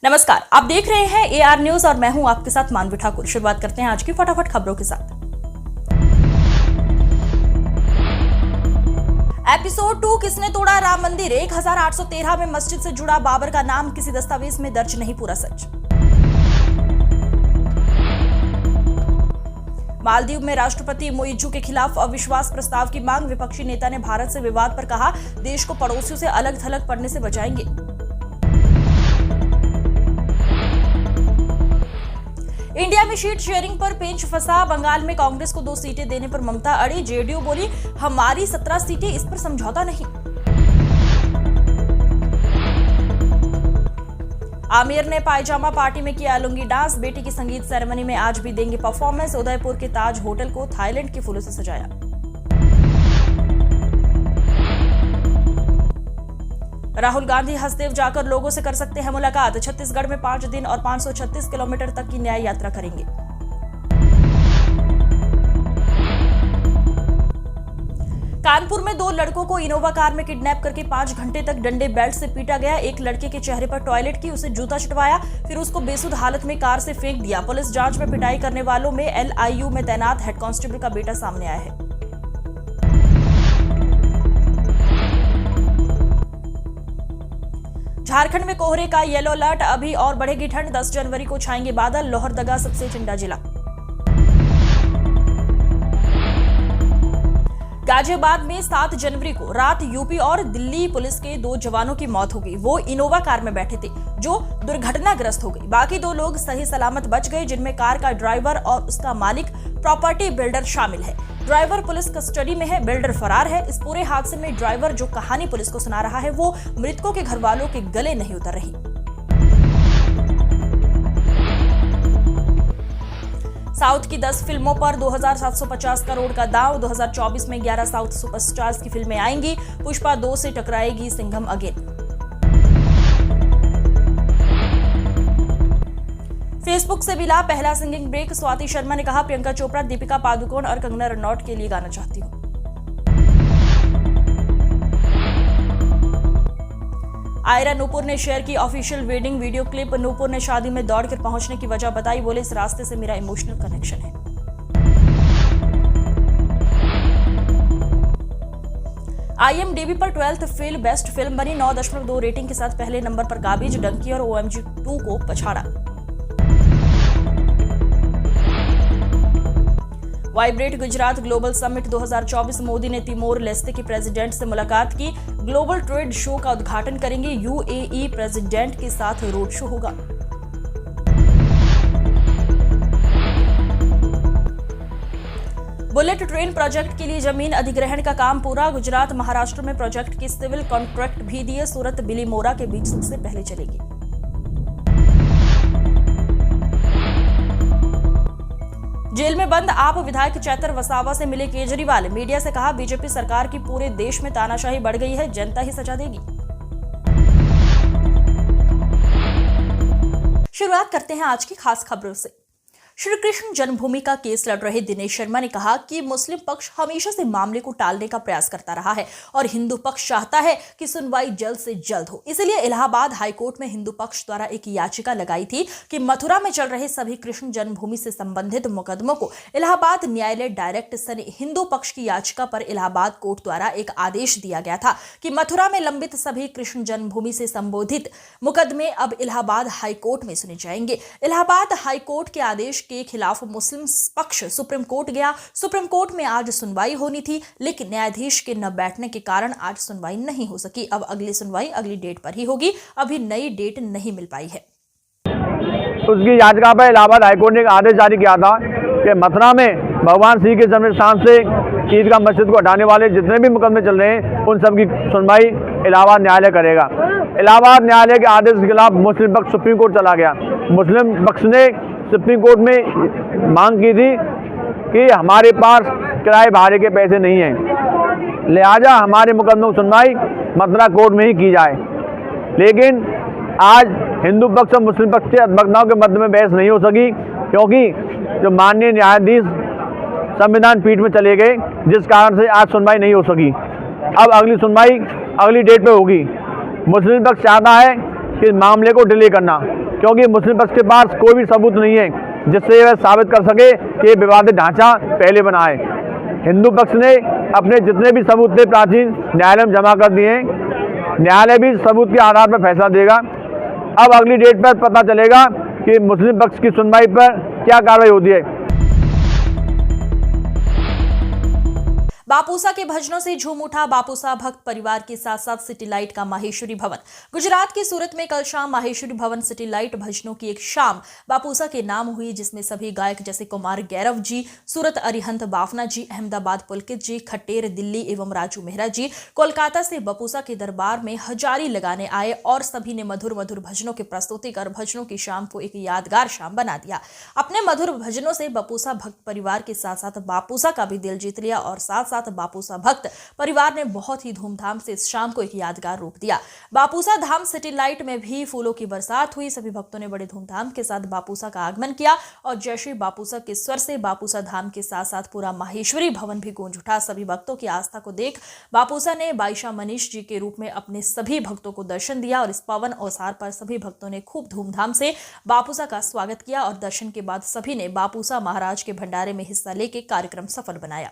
नमस्कार, आप देख रहे हैं AR न्यूज और मैं हूं आपके साथ मानवी ठाकुर। शुरुआत करते हैं आज की फटाफट खबरों के साथ। एपिसोड 2 किसने तोड़ा राम मंदिर। 1813 में मस्जिद से जुड़ा बाबर का नाम किसी दस्तावेज में दर्ज नहीं, पूरा सच। मालदीव में राष्ट्रपति मोइजू के खिलाफ अविश्वास प्रस्ताव की मांग। विपक्षी नेता ने भारत से विवाद पर कहा, देश को पड़ोसियों से अलग थलग पड़ने से बचाएंगे। इंडिया में सीट शेयरिंग पर पेंच फंसा। बंगाल में कांग्रेस को 2 सीटें देने पर ममता अड़ी। जेडीयू बोली, हमारी 17 सीटें, इस पर समझौता नहीं। आमिर ने पायजामा पार्टी में किया लुंगी डांस। बेटी की संगीत सेरेमनी में आज भी देंगे परफॉर्मेंस। उदयपुर के ताज होटल को थाईलैंड के फूलों से सजाया। राहुल गांधी हसदेव जाकर लोगों से कर सकते हैं मुलाकात। छत्तीसगढ़ में 5 दिन और 536 किलोमीटर तक की न्याय यात्रा करेंगे। कानपुर में 2 लड़कों को इनोवा कार में किडनैप करके 5 घंटे तक डंडे बेल्ट से पीटा गया। एक लड़के के चेहरे पर टॉयलेट की, उसे जूता चिटवाया, फिर उसको बेसुध हालत में कार से फेंक दिया। पुलिस जांच में पिटाई करने वालों में LIU में तैनात हेड कांस्टेबल का बेटा सामने आया है। झारखंड में कोहरे का येलो अलर्ट। अभी और बढ़ेगी ठंड। 10 जनवरी को छाएंगे बादल। लोहरदगा सबसे ठंडा जिला। गाजियाबाद में 7 जनवरी को रात यूपी और दिल्ली पुलिस के 2 जवानों की मौत हो गई। वो इनोवा कार में बैठे थे जो दुर्घटनाग्रस्त हो गई। बाकी 2 लोग सही सलामत बच गए, जिनमें कार का ड्राइवर और उसका मालिक प्रॉपर्टी बिल्डर शामिल है। ड्राइवर पुलिस कस्टडी में है, बिल्डर फरार है। इस पूरे हादसे में ड्राइवर जो कहानी पुलिस को सुना रहा है वो मृतकों के घर वालों के गले नहीं उतर रही। साउथ की 10 फिल्मों पर 2750 करोड़ का दांव। 2024 में 11 साउथ सुपरस्टार्स की फिल्में आएंगी। पुष्पा 2 से टकराएगी सिंघम अगेन। फेसबुक से मिला पहला सिंगिंग ब्रेक। स्वाति शर्मा ने कहा, प्रियंका चोपड़ा, दीपिका पादुकोण और कंगना रनौत के लिए गाना चाहती हूं। आयरा नूपुर ने शेयर की official wedding video clip. Nupur ने शादी में दौड़कर पहुंचने की वजह बताई। बोले, इस रास्ते से मेरा इमोशनल कनेक्शन है। IMDb पर 12th फेल बेस्ट फिल्म बनी। 9.2 रेटिंग के साथ पहले नंबर पर काबिज, डंकी और OMG 2 को पछाड़ा। Vibrant Gujarat global summit 2024। Modi ने तिमोर लेस्ते के प्रेसिडेंट से मुलाकात की। ग्लोबल ट्रेड शो का उद्घाटन करेंगे। UAE प्रेसिडेंट के साथ रोड शो होगा। बुलेट ट्रेन प्रोजेक्ट के लिए जमीन अधिग्रहण का काम पूरा। गुजरात महाराष्ट्र में प्रोजेक्ट के सिविल कॉन्ट्रैक्ट भी दिए। सूरत बिलीमोरा के बीच सबसे पहले चलेगी। जेल में बंद आप विधायक चैतर वसावा से मिले केजरीवाल। मीडिया से कहा, बीजेपी सरकार की पूरे देश में तानाशाही बढ़ गई है, जनता ही सजा देगी। शुरुआत करते हैं आज की खास खबरों से। श्री कृष्ण जन्मभूमि का केस लड़ रहे दिनेश शर्मा ने कहा कि मुस्लिम पक्ष हमेशा से मामले को टालने का प्रयास करता रहा है और हिंदू पक्ष चाहता है कि सुनवाई जल्द से जल्द हो। इसलिए इलाहाबाद हाईकोर्ट में हिंदू पक्ष द्वारा एक याचिका लगाई थी कि मथुरा में चल रहे सभी कृष्ण जन्मभूमि से संबंधित मुकदमों को इलाहाबाद न्यायालय डायरेक्ट सने। हिंदू पक्ष की याचिका पर इलाहाबाद कोर्ट द्वारा एक आदेश दिया गया था कि मथुरा में लंबित सभी कृष्ण जन्मभूमि से संबोधित मुकदमे अब इलाहाबाद हाईकोर्ट में सुने जाएंगे। इलाहाबाद हाईकोर्ट के आदेश के खिलाफ मुस्लिम पक्ष सुप्रीम कोर्ट गया। सुप्रीम कोर्ट में आज सुनवाई होनी थी, लेकिन न्यायाधीश के न बैठने के कारण आज सुनवाई नहीं हो सकी। अब अगली सुनवाई अगली डेट पर ही होगी। अभी नई डेट नहीं मिल पाई है। उसकी याचिका पर इलाहाबाद हाईकोर्ट ने एक आदेश जारी किया था कि मथुरा में भगवान श्री के जन्म स्थान से ईदगाह मस्जिद को हटाने वाले जितने भी मुकदमे चल रहे हैं उन सब की सुनवाई इलाहाबाद न्यायालय करेगा। इलाहाबाद न्यायालय के आदेश के खिलाफ मुस्लिम पक्ष सुप्रीम कोर्ट चला गया। मुस्लिम पक्ष ने सुप्रीम कोर्ट में मांग की थी कि हमारे पास किराए भाड़े के पैसे नहीं हैं, लिहाजा हमारे मुकदमों की सुनवाई मथुरा कोर्ट में ही की जाए। लेकिन आज हिंदू पक्ष और मुस्लिम पक्ष के वक्ताओं के मध्य में बहस नहीं हो सकी, क्योंकि जो माननीय न्यायाधीश संविधान पीठ में चले गए, जिस कारण से आज सुनवाई नहीं हो सकी। अब अगली सुनवाई अगली डेट पे होगी। मुस्लिम पक्ष चाहता है कि मामले को डिले करना, क्योंकि मुस्लिम पक्ष के पास कोई भी सबूत नहीं है जिससे वह साबित कर सके कि ये विवादित ढांचा पहले बना है। हिंदू पक्ष ने अपने जितने भी सबूत थे प्राचीन न्यायालय में जमा कर दिए हैं। न्यायालय भी सबूत के आधार पर फैसला देगा। अब अगली डेट पर पता चलेगा कि मुस्लिम पक्ष की सुनवाई पर क्या कार्रवाई होती है। बापूसा के भजनों से झूम उठा बापूसा भक्त परिवार के साथ साथ सिटी लाइट का माहेश्वरी भवन। गुजरात की सूरत में कल शाम माहेश्वरी भवन सिटी लाइट भजनों की एक शाम बापूसा के नाम हुई, जिसमें सभी गायक जैसे कुमार गैरव जी, सूरत अरिहंत बाफना जी, अहमदाबाद पुलकित जी, खट्टेर दिल्ली एवं राजू मेहरा जी कोलकाता से बापूसा के दरबार में हजारी लगाने आए और सभी ने मधुर मधुर भजनों की प्रस्तुति कर भजनों की शाम को एक यादगार शाम बना दिया। अपने मधुर भजनों से बापूसा भक्त परिवार के साथ साथ बापूसा का भी दिल जीत लिया और साथ बापूसा भक्त परिवार ने बहुत ही धूमधाम से इस शाम को एक यादगार रूप दिया। बापूसा धाम सिटी लाइट में भी फूलों की बरसात हुई। सभी भक्तों ने बड़े धूमधाम के साथ बापूसा का आगमन किया और जय श्री बापूसा के स्वर से बापूसा धाम के साथ साथ पूरा माहेश्वरी भवन भी गूंज उठा। सभी भक्तों की आस्था को देख बापूसा ने बाईशा मनीष जी के रूप में अपने सभी भक्तों को दर्शन दिया और इस पावन अवसर पर सभी भक्तों ने खूब धूमधाम से बापूसा का स्वागत किया और दर्शन के बाद सभी ने बापूसा महाराज के भंडारे में हिस्सा लेकर कार्यक्रम सफल बनाया।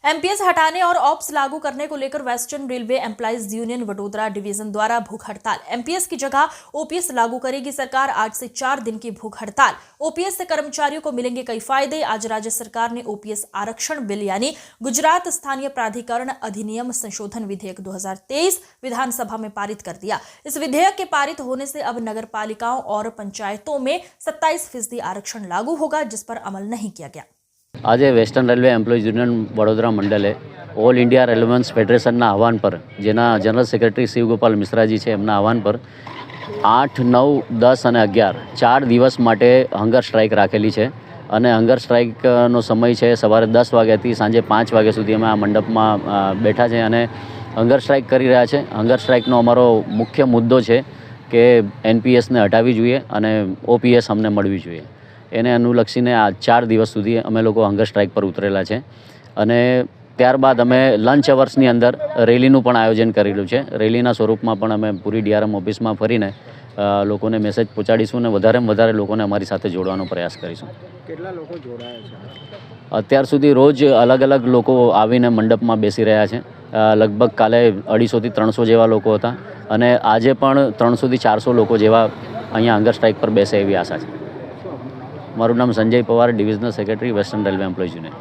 एमपीएस हटाने और ऑप्स लागू करने को लेकर western railway employees union Vadodara division द्वारा भूख हड़ताल। एमपीएस की जगह ओपीएस लागू करेगी सरकार। आज से 4 दिन की भूख हड़ताल। ओपीएस से कर्मचारियों को मिलेंगे कई फायदे। आज राज्य सरकार ने ओपीएस आरक्षण बिल यानी गुजरात स्थानीय प्राधिकरण अधिनियम संशोधन विधेयक 2023 विधानसभा में पारित कर दिया। इस विधेयक के पारित होने से अब नगर पालिकाओं और पंचायतों में 27% आरक्षण लागू होगा, जिस पर अमल नहीं किया गया। આજે Western Railway employees union Vadodara મંડલે ઓલ ઇન્ડિયા રેલેવન્સ ફેડરેશનના આહવાન પર, જેના જનરલ સેક્રેટરી શિવગોપાલ મિશ્રાજી છે, એમના આહવાન પર 8, 9, 10 અને 11 4 દિવસ માટે હંગર સ્ટ્રાઇક રાખેલી છે અને હંગર સ્ટ્રાઇકનો સમય છે સવારે 10 વાગ્યાથી સાંજે 5 વાગ્યા સુધી અમે આ મંડપમાં બેઠા છે અને હંગર સ્ટ્રાઇક કરી રહ્યા છે। હંગર સ્ટ્રાઇકનો અમારો મુખ્ય મુદ્દો છે કે એનપીએસને હટાવવી જોઈએ અને ઓપીએસ અમને મળવી જોઈએ। એને અનુલક્ષીને આ 4 દિવસ સુધી અમે લોકો હંગર સ્ટ્રાઇક પર ઉતરેલા છે અને ત્યારબાદ અમે લંચ અવર્સની અંદર રેલીનું પણ આયોજન કરેલું છે। રેલીના સ્વરૂપમાં પણ અમે પૂરી ડીઆરએમ ઓફિસમાં ફરીને લોકોને મેસેજ પહોંચાડીશું અને વધારેમાં વધારે લોકોને અમારી સાથે જોડવાનો પ્રયાસ કરીશું। કેટલા લોકો જોડાયા છે? અત્યાર સુધી રોજ અલગ અલગ લોકો આવીને મંડપમાં બેસી રહ્યા છે। લગભગ કાલે 250થી 300 જેવા લોકો હતા અને આજે પણ 300થી 400 લોકો જેવા અહીંયા હંગર સ્ટ્રાઇક પર બેસે એવી આશા છે। મારું નામ Sanjay Pawar, divisional secretary western railway employees union.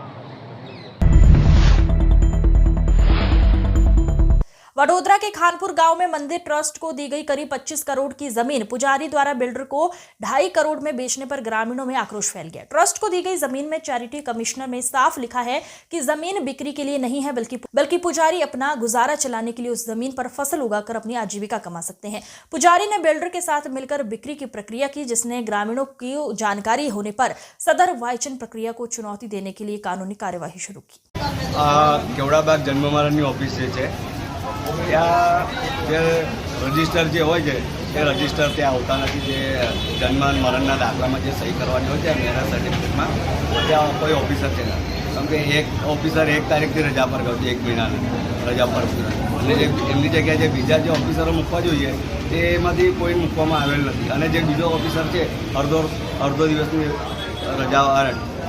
Vadodara के खानपुर गांव में मंदिर ट्रस्ट को दी गई करीब 25 करोड़ की जमीन पुजारी द्वारा बिल्डर को 2.5 करोड़ में बेचने पर ग्रामीणों में आक्रोश फैल गया। ट्रस्ट को दी गई जमीन में चैरिटी कमिश्नर में साफ लिखा है कि जमीन बिक्री के लिए नहीं है, बल्कि पुजारी अपना गुजारा चलाने के लिए उस जमीन पर फसल उगाकर अपनी आजीविका कमा सकते हैं। पुजारी ने बिल्डर के साथ मिलकर बिक्री की प्रक्रिया की, जिसने ग्रामीणों की जानकारी होने पर सदर वाइचन प्रक्रिया को चुनौती देने के लिए कानूनी कार्यवाही शुरू की। કેવડાબાગ જન્મમારાની ઓફિસ છે, ત્યાં જે રજિસ્ટર જે હોય છે એ રજિસ્ટર ત્યાં આવતા નથી। જે જન્મ મરણના દાખલામાં જે સહી કરવાની હોય છે મેરેજ સર્ટિફિકેટમાં, ત્યાં કોઈ ઓફિસર છે નહીં। કેમ કે એક ઓફિસર 1 તારીખથી રજા પર ગયો છે, 1 મહિનાની રજા પર, અને જે એમની જગ્યાએ જે બીજા જે ઓફિસરો મૂકવા જોઈએ એમાંથી કોઈ મૂકવામાં આવેલ નથી। અને જે બીજો ઓફિસર છે અડધો દિવસની રજા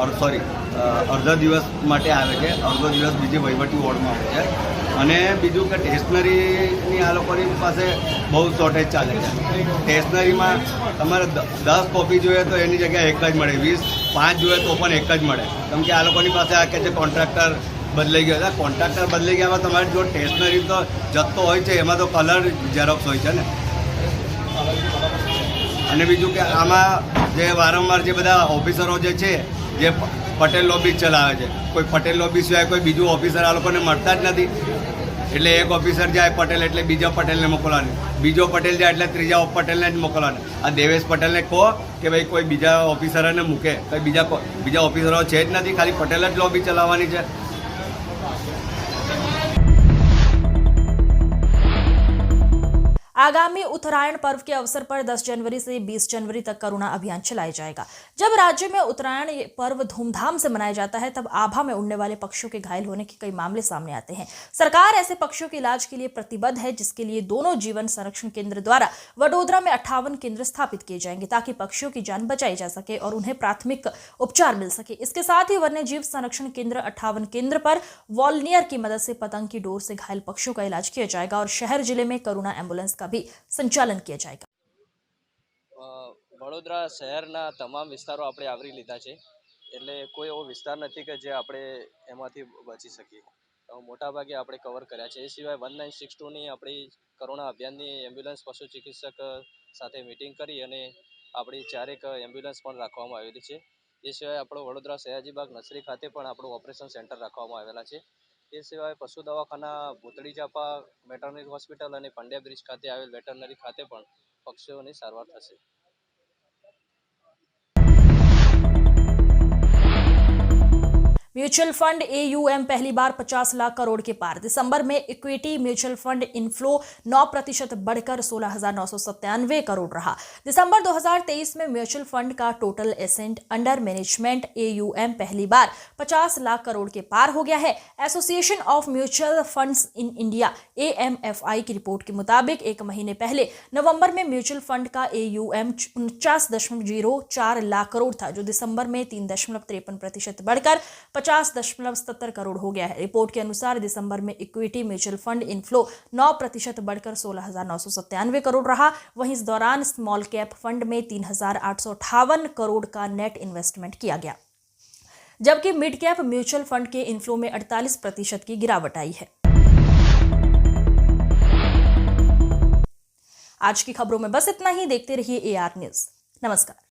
અડધા દિવસ માટે આવે છે, અડધો દિવસ બીજી વહીવટી વોર્ડમાં આવે છે। અને બીજું કે સ્ટેશનરીની આ લોકોની પાસે બહુ શોર્ટેજ ચાલે છે। સ્ટેશનરીમાં તમારે 10 કોપી જોઈએ તો એની જગ્યાએ 1 જ મળે, 5 જોઈએ તો પણ 1 જ મળે। કેમ કે આ લોકોની પાસે આ કે છે કોન્ટ્રાક્ટર બદલાઈ ગયો છે। કોન્ટ્રાક્ટર બદલાઈ ગયામાં તમારી જો સ્ટેશનરી તો જથ્થો હોય છે એમાં તો કલર ઝેરોક્સ હોય છે ને। અને બીજું કે આમાં જે વારંવાર જે બધા ઓફિસરો જે છે જે પટેલ લોબી ચલાવે છે, કોઈ પટેલ લોબી સિવાય કોઈ બીજું ઓફિસર આ લોકોને મળતા જ નથી। એટલે એક ઓફિસર જાય પટેલ એટલે બીજા પટેલને મોકલવાનું, બીજો પટેલ જાય એટલે ત્રીજા પટેલને જ મોકલવાનું। આ દેવેશ પટેલને કહો કે ભાઈ કોઈ બીજા ઓફિસરોને મૂકે, કોઈ બીજા ઓફિસરો છે જ નથી, ખાલી પટેલ જ લોબી ચલાવવાની છે। आगामी उत्तरायण पर्व के अवसर पर 10 जनवरी से 20 जनवरी तक करुणा अभियान चलाया जाएगा। जब राज्य में उत्तरायण पर्व धूमधाम से मनाया जाता है, तब आभा में उड़ने वाले पक्षियों के घायल होने के कई मामले सामने आते हैं। सरकार ऐसे पक्षियों के इलाज के लिए प्रतिबद्ध है, जिसके लिए दोनों जीवन संरक्षण केंद्र द्वारा वडोदरा में 58 केंद्र स्थापित किए जाएंगे, ताकि पक्षियों की जान बचाई जा सके और उन्हें प्राथमिक उपचार मिल सके। इसके साथ ही वन्य जीव संरक्षण केंद्र 58 केंद्र पर वॉलनियर की मदद से पतंग की डोर से घायल पक्षियों का इलाज किया जाएगा और शहर जिले में करुणा एम्बुलेंस का भी संचालन किया जाएगा। વડોદરા શહેરના તમામ વિસ્તારો આપણે આવરી લીધા છે, એટલે કોઈ એવો વિસ્તાર નથી કે જે આપણે એમાંથી બચી શકીએ। મોટાભાગે આપણે કવર કર્યા છે। એ સિવાય 1962ની આપણી કરુણા અભિયાનની એમ્બ્યુલન્સ પશુ ચિકિત્સક સાથે મિટિંગ કરી અને આપણી 4 એક એમ્બ્યુલન્સ પણ રાખવામાં આવેલી છે। એ સિવાય આપણો વડોદરા સયાજીબાગ નર્સરી ખાતે પણ આપણું ઓપરેશન સેન્ટર રાખવામાં આવેલા છે। એ સિવાય પશુ દવાખાના ભૂતળી જાપા વેટરનરી હોસ્પિટલ અને પંડ્યા બ્રિજ ખાતે આવેલ વેટરનરી ખાતે પણ પક્ષીઓની સારવાર થશે। म्यूचुअल फंड AUM पहली बार 50 लाख करोड़ के पार। दिसंबर में इक्विटी म्यूचुअल फंड इनफ्लो 9% बढ़कर 16,997 करोड़ रहा। दिसंबर 2023 में म्यूचुअल फंड का total asset under management AUM पहली बार 50 लाख करोड़ के पार हो गया है। Association of mutual funds in India AMFI की रिपोर्ट के मुताबिक एक महीने पहले नवंबर में म्यूचुअल फंड का AUM 49.04 लाख करोड़ था, जो दिसंबर में 3.53% बढ़कर 50.70 करोड़ हो गया है। रिपोर्ट के अनुसार दिसंबर में इक्विटी म्यूचुअल फंड इनफ्लो 9% बढ़कर 16,997 करोड़ रहा। वहीं इस दौरान स्मॉल कैप फंड में 3,858 करोड़ का नेट इन्वेस्टमेंट किया गया, जबकि मिड कैप म्यूचुअल फंड के इनफ्लो में 48% की गिरावट आई है। आज की खबरों में बस इतना ही। देखते रहिए AR न्यूज। नमस्कार।